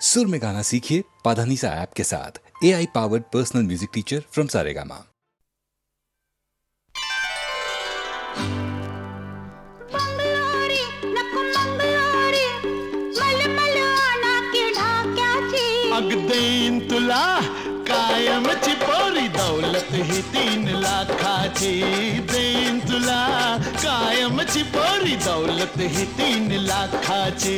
सुर में गाना सीखिए पाधानीसा ऐप के साथ। AI powered personal music teacher from Saregama. अग देईन तुला कायमची पोरी दौलत ही 3 लाखाची. देईन तुला कायमची पोरी दौलत ही 3 लाखाची.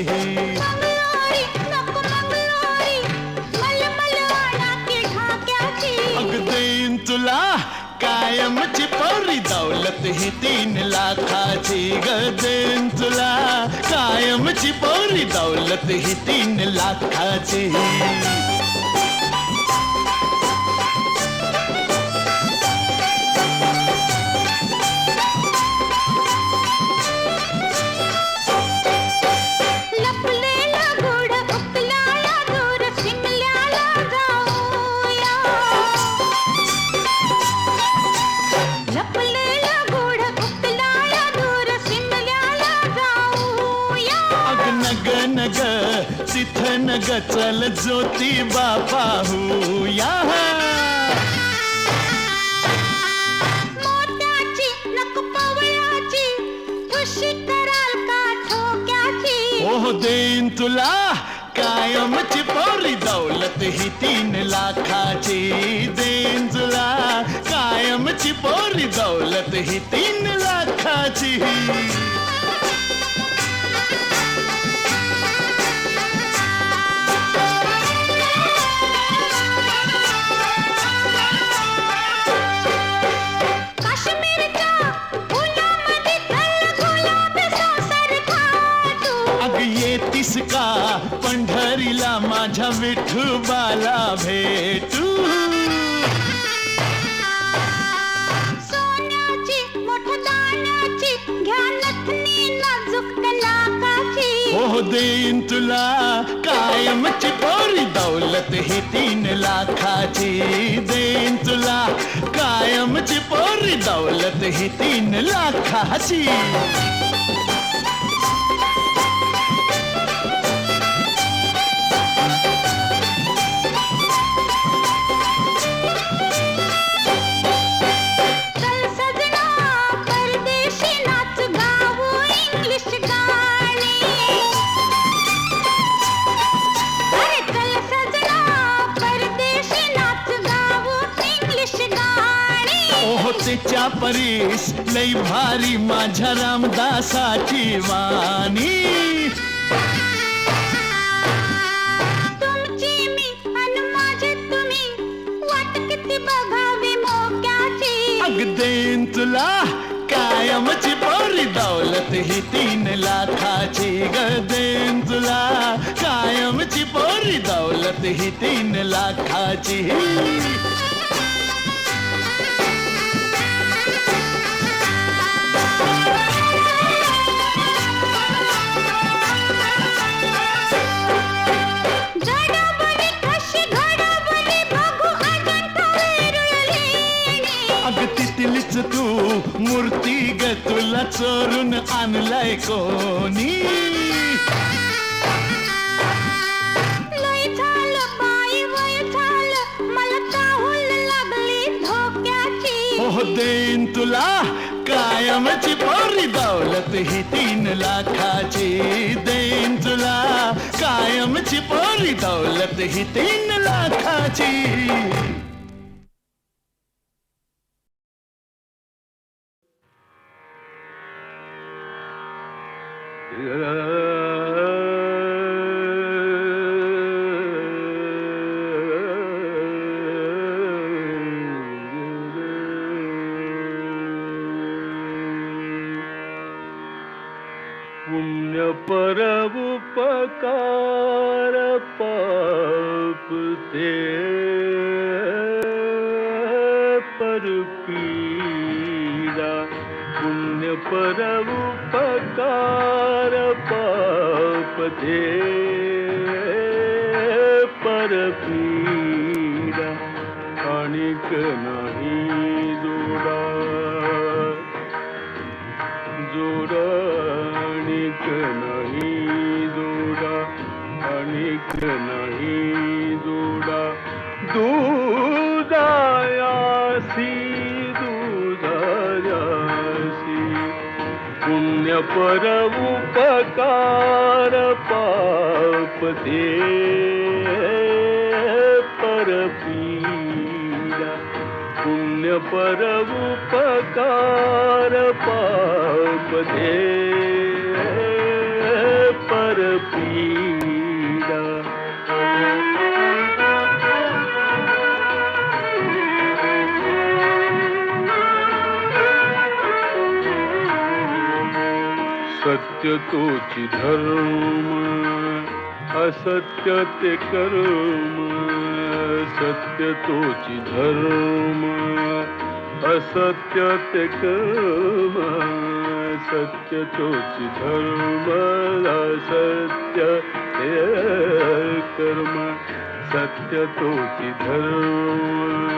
अग देईन तुला कायमची पोरी दौलत ही 3 लाखाची. ग देईन तुला कायमची पोरी दौलत ही 3 लाखाची. तिथं नग चल ज्योतिबा पाहूया. मोत्याची नक पवळ्याची खुशी कराल का ठोक्याची. ओह देईन तुला कायमची पोरी दौलत ही 3 लाखाची. देईन तुला कायमची पोरी दौलत ही 3 लाखाची. येतीस का पंढरीला माझ्या विठोबाला भेटू. सोन्याची मोठदाण्याची घ्या नथनी नाजूक लाखाची. ओह देईन तुला कायमची पोरी दौलत ही 3 लाखाची. देईन तुला कायमची पोरी दौलत ही 3 लाखाची. तिच्या परीस लई भारी माझ्या रामदासाची वाणी. तुमची मी अन माझे तुम्ही वाट किती बघावी मोक्याची. अग देईन तुला कायमची पोरी दौलत ही 3 लाखाची. ग देईन तुला कायमची पोरी दौलत ही 3 लाखाची. तिथलीच तू मूर्ती ग तुला चोरून आणलाय कोणी. लय झालं बाई वय झालं मला चाहूल लागली धोक्याची. ओह देईन तुला कायमची पोरी दौलत ही 3 लाखाची. देईन तुला कायमची पोरी दौलत ही 3 लाखाची. पुण्य परब उपकार पाप ते पर पीरा. पुण्य परब उपकार पाप ते पर पीरा. आणिक नाही जोडा जोडा. आणिक नाही जोडा. आणिक आणिक नाही जोडा दुधायासी दुधायासी पुण्य पर उपकार पाप दे परपीडा पुण्य पर उपकार पाप दे परपीडा सत्य तोची धर्म असत्य ते कर्म सत्य तोची धर्म असत्य ते कर्म सत्य तोची धर्म असत्य ते कर्म सत्य तोची धर्म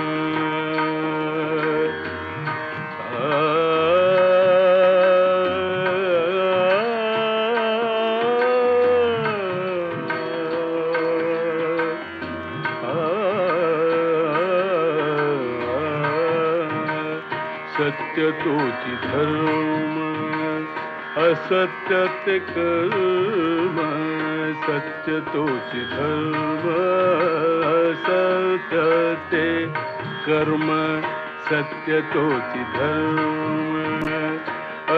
सत्य तोची धर्म असत्य ते कर्म सत्य तोची धर्म असत्य ते कर्म सत्य तोची धर्म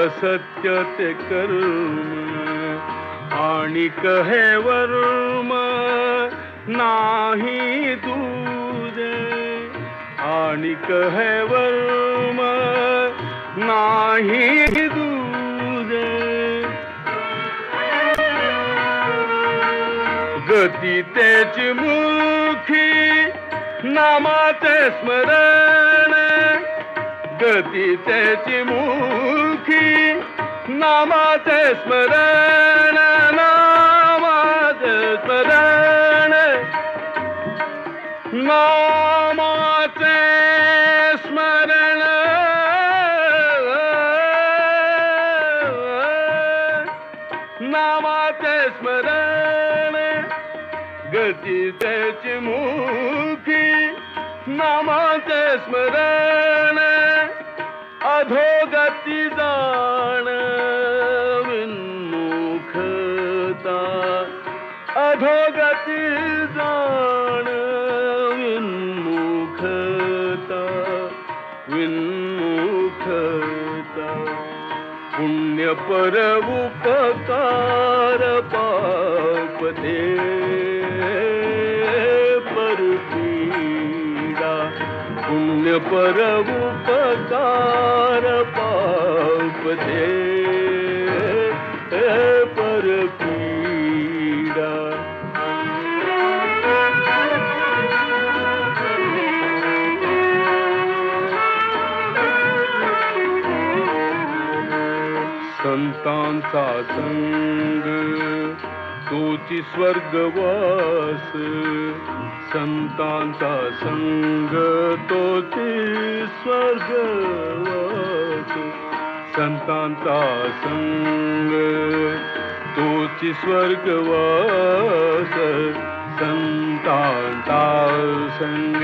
असत्य ते कर्म आणिक हे वर्म नाही दुजे आणिक हे वर्म नाही दुजे गती त्याची मुखी नामाचे स्मरण गती त्याची मुखी नामाचे स्मरण नामाचे स्मरण नामाचे स्मरण नामाचे स्मरण गती त्याची मुखी नामाचे स्मरण अधोगती जाण विन्मुखता अधोगती जाण विन्मुखता विन्मुखता पुण्य पर उपकार पाप दे परपीडा पुण्य पर उपकार पाप दे परपीडा संतांचा संग तोची स्वर्गवास संतांचा संग तोची स्वर्गवास संतांचा संग तोची स्वर्गवास संतांचा संग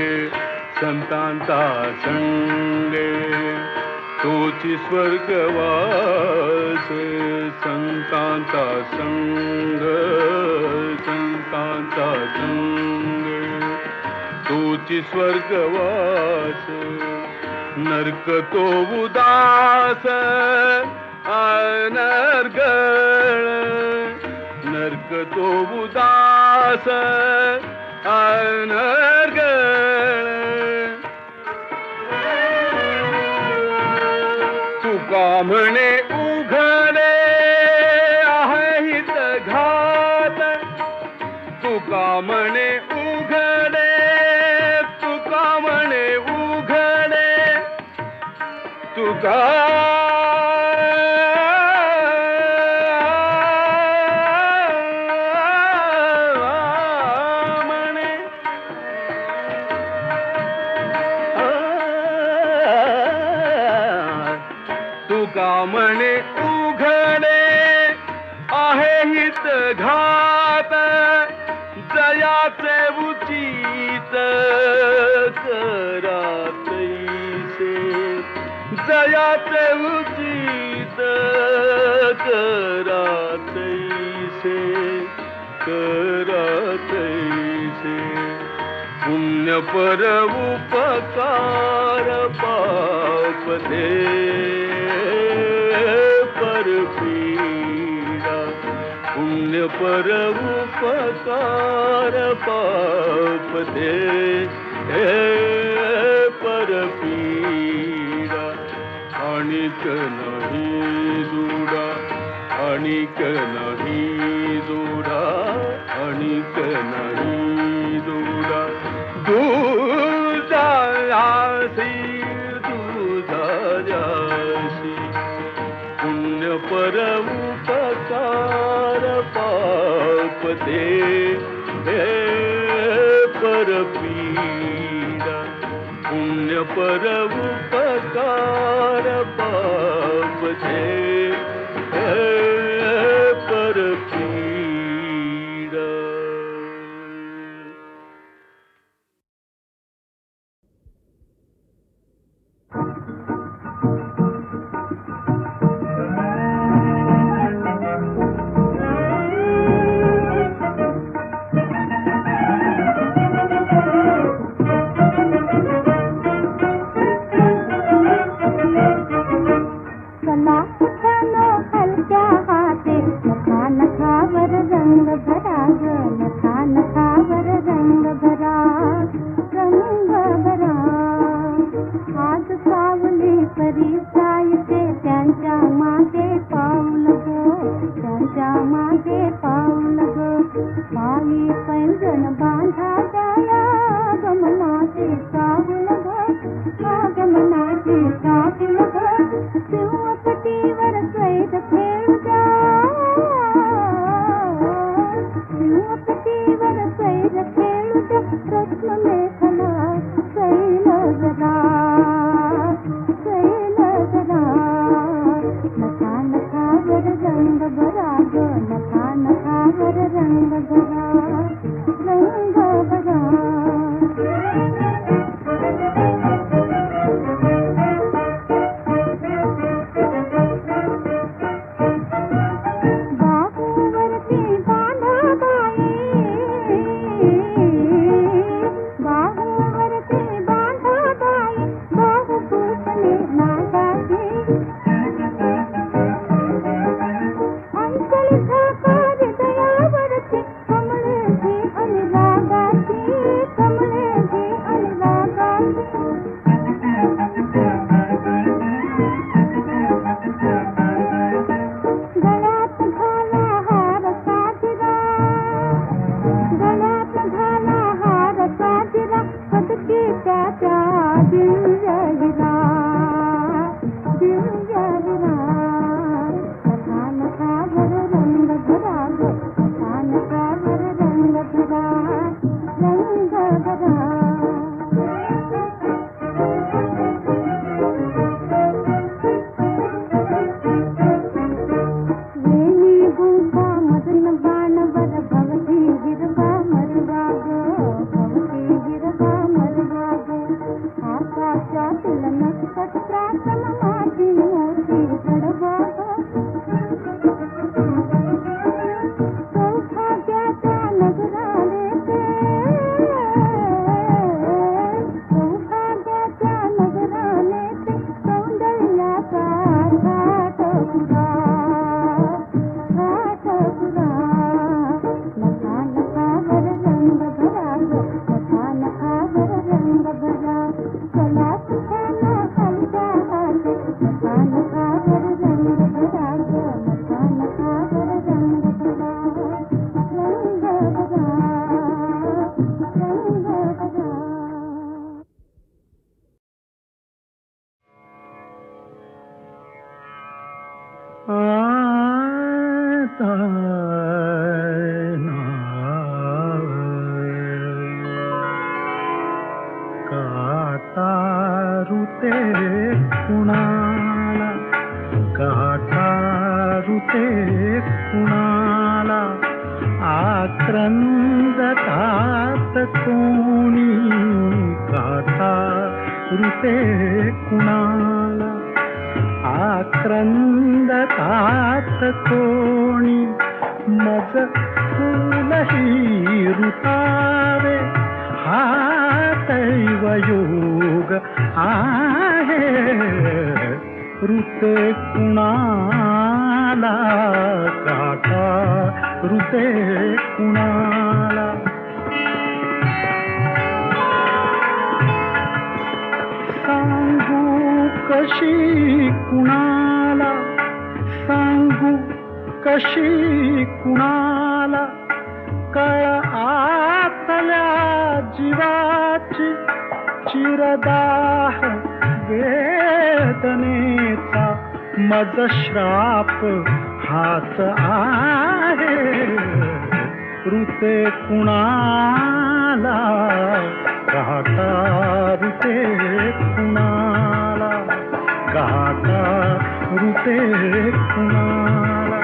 संतांचा संग तोची स्वर्गवास संतांचा संग संतांचा संग तोची स्वर्गवास नरक तो उदास अनर्गळ नरक तो उदास अनर्गळ तुका म्हणे उघडे आहे हित घात तुका म्हणे उघडे तुका म्हणे उघडे तुका तुका म्हणे उघडे आहे हित घात जयाचे उचित करा तैसे, जयाचे उचित करा तैसे, करा तैसे. पुण्य पर उपकार पाप दे पर पीडा. पुण्य पर उपकार पाप दे पर पीडा. आणिक नाही जुडा, आणिक नाही जुडा, आणिक नाही जुडा. दुधायासी दुधायासी. पुण्य पर उपकार पाप दे पर पीडा. पुण्य पर उपकार पाप दे पर पीडा. कुणाला आक्रंदतात कोणी गाथा ऋते कुणाला आक्रंदतात कोणी मज फूलही ऋतावे हा दैवयोग आहे ऋते कुणाला गाथा ऋते कुणाला सांगू कशी कुणाला सांगू कशी कुणाला कळ आतल्या जीवाची चिरदाह वेदनेचा मज श्राप हाच आहे ऋते कुणाला गाथा ऋते कुणाला गाथा ऋते कुणाला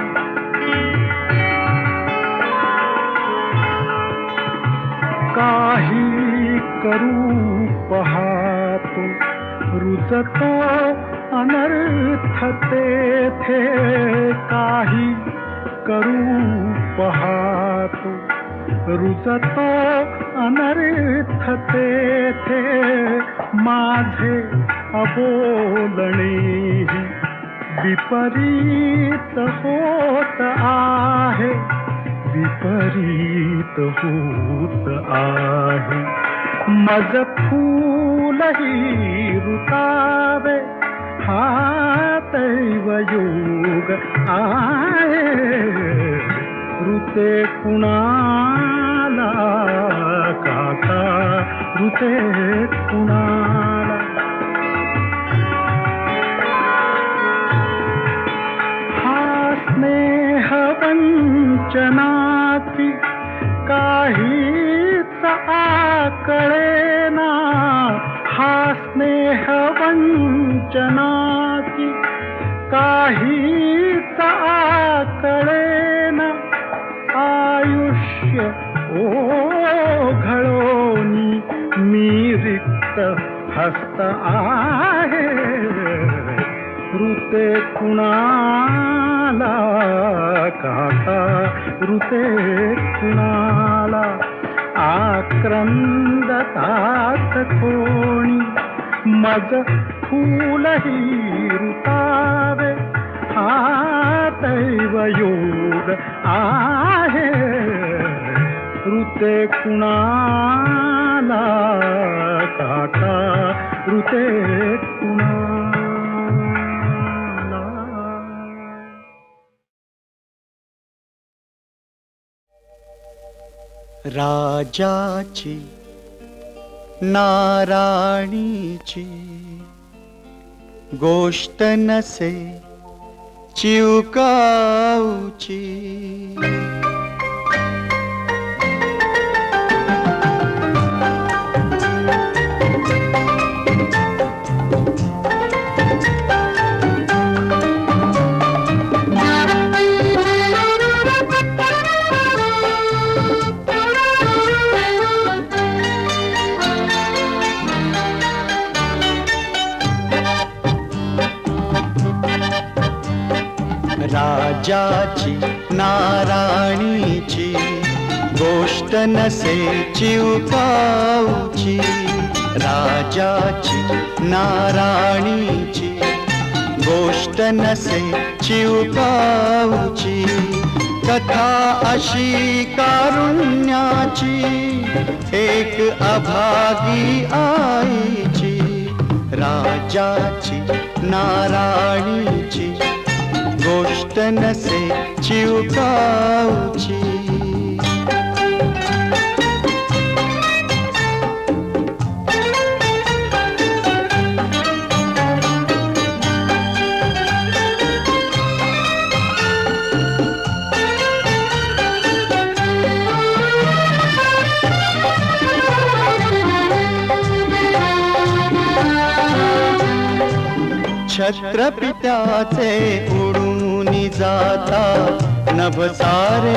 काही करू पाहतो रुजतो अनर्थ तेथे काही करू पाहतो रुजतो अनर्थ तेथे माझे अबोलणे विपरीत होत आहे विपरीत होत आहे मज फूलही ऋतावे हा दैवयोग आहे ऋते कुणाला गाथा ऋते कुणाला हा स्नेह वंचनाची काहीच आकळेना हा स्नेह वंचनाची काहीच आकळेना आयुष्य ओघळोनी मी रिक्त हस्त आहे ऋते कुणाला गाथा ऋते कुणाला आक्रंदतात कोणी मज फूलही ऋतावे हा दैवयोग आहे ऋते कुणाला गाथा ऋते कुणाला राजाची नाराणीची गोष्ट नसे चिवकाऊची राजाची नाराणीची गोष्ट नसे चिवकाऊची राजाची नाराणीची गोष्ट नसे चिवकाऊची कथा अशी कारुण्याची एक अभागी आईची राजाची नाराणीची गोष्ट नसे चिवकाऊची छत्रपित्याचे उडून जाता नभ सारे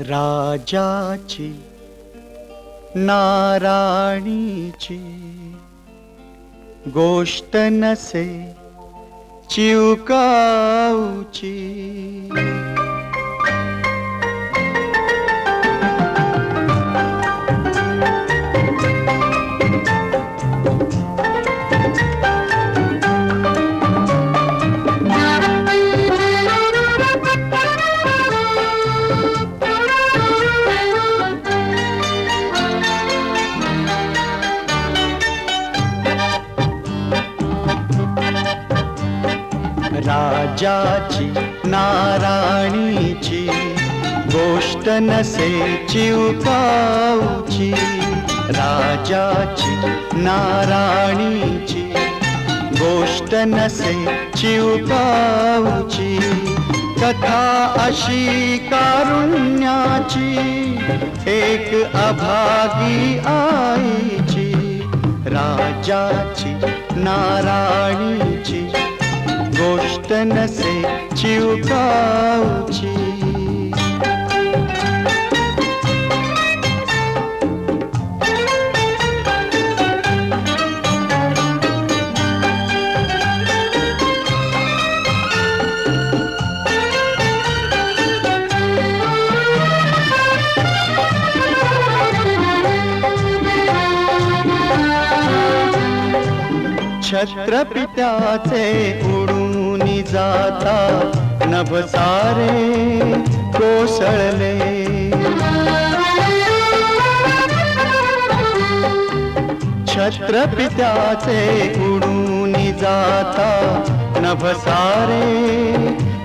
राजाची नाराणीची गोष्ट नसे चिवकाऊची. राजाची नाराणीची गोष्ट नसे चिवकाऊची. राजाची नाराणीची गोष्ट नसे चिवकाऊची, कथा अशी कारुण्याची, एक अभागी आईची, राजाची नारायणीची, गोष्ट नसे चिवकाऊची. छत्रपित्याचे उडून जाता नभ सारे कोसळले. छत्रपित्याचे उडून जाता नभ सारे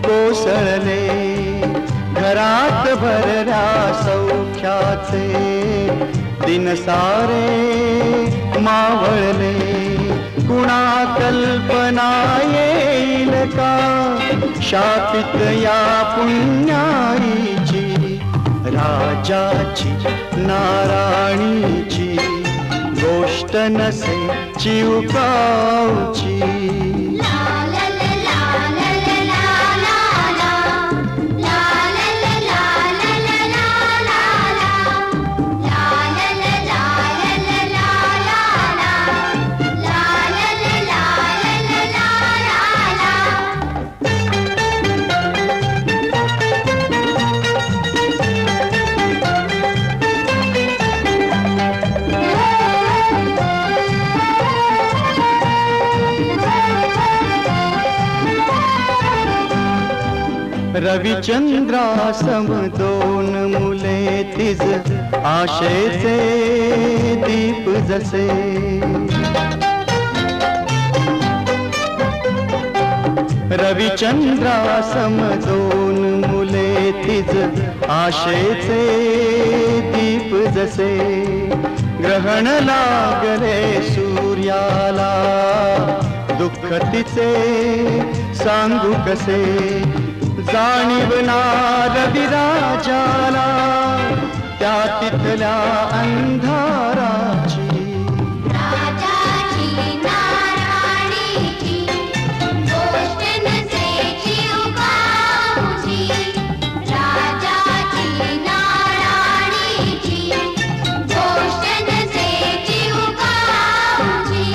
कोसळले. घरात भरल्या सौख्याचे दिन सारे मावळले. कुणा कल्पना येईल का शापित या पुण्याईची, राजाची नारायणीची, गोष्ट नसे चिवकाऊची. रविचंद्रासम दोन मुले तिज, आशेचे दीप जसे. रविचंद्रासम दोन मुले तिज, आशेचे दीप जसे. ग्रहण लागले सूर्याला, दुःख तिचे सांगू कसे. जाणीवणार विराजाला त्या तिथल्या अंधाराची, राजाची नारायणीची, गोष्ट नसे चिवकाऊची. राजाची नारायणीची, गोष्ट नसे चिवकाऊची.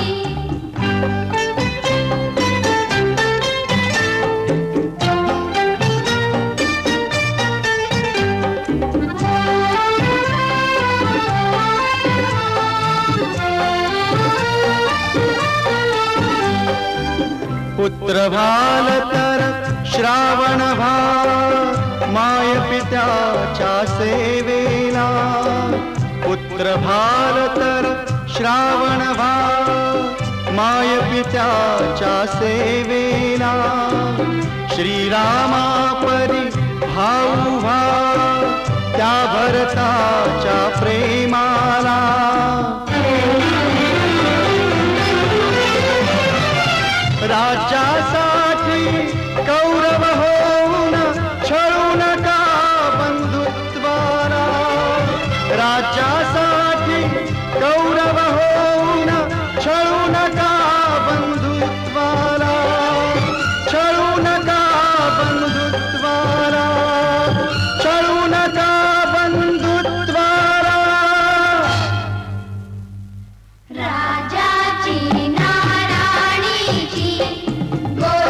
पुत्र भाल तर श्रावण भाव, माय पित्याच्या सेवेला. पुत्र भाल तर श्रावण भाव, माय पित्याच्या सेवेला. श्रीरामा परी भाऊ भाव, त्या भरताच्या प्रेमाला. राज्यासाठी कौरव होऊन छळू नका बंधुत्वाला. राज्यासाठी कौरव होऊन छळू नका बंधुत्वाला. छळू नका बंधुत्वाला. छळू नका बंधुत्वाला. राजाची नारायणीची, गोष्ट